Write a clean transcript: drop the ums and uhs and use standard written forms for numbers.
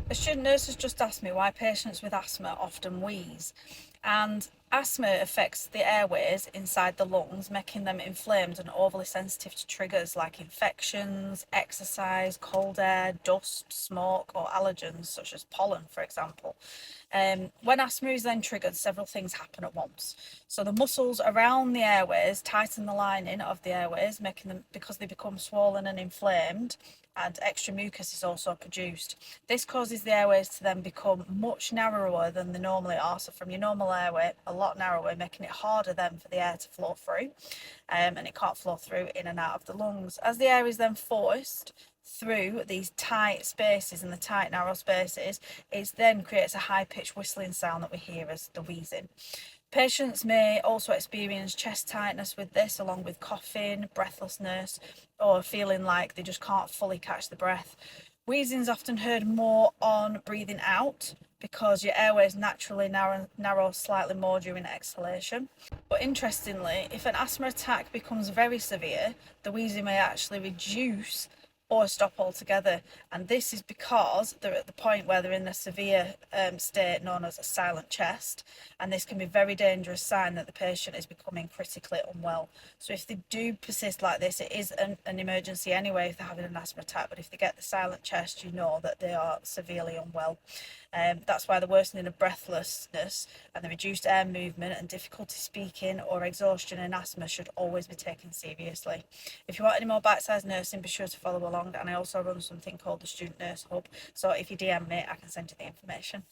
A student nurse has just asked me why patients with asthma often wheeze. And asthma affects the airways inside the lungs, making them inflamed and overly sensitive to triggers like infections, exercise, cold air, dust, smoke, or allergens such as pollen, for example. When asthma is then triggered, several things happen at once. So the muscles around the airways tighten the lining of the airways, making them, because they become swollen and inflamed, and extra mucus is also produced. This causes the airways to then become much narrower than they normally are. So from your normal airway, a lot narrower, making it harder then for the air to flow through, and it can't flow through in and out of the lungs. As the air is then forced through these tight spaces and the tight narrow spaces, it then creates a high-pitched whistling sound that we hear as the wheezing. Patients may also experience chest tightness with this, along with coughing, breathlessness, or feeling like they just can't fully catch the breath. Wheezing is often heard more on breathing out because your airways naturally narrow slightly more during exhalation. But interestingly, if an asthma attack becomes very severe, the wheezing may actually reduce or stop altogether. And this is because they're at the point where they're in a severe state known as a silent chest. And this can be a very dangerous sign that the patient is becoming critically unwell. So if they do persist like this, it is an emergency anyway if they're having an asthma attack. But if they get the silent chest, you know that they are severely unwell. That's why the worsening of breathlessness and the reduced air movement and difficulty speaking or exhaustion in asthma should always be taken seriously. If you want any more bite-sized nursing, be sure to follow along. And I also run something called the Student Nurse Hub. So if you DM me, I can send you the information.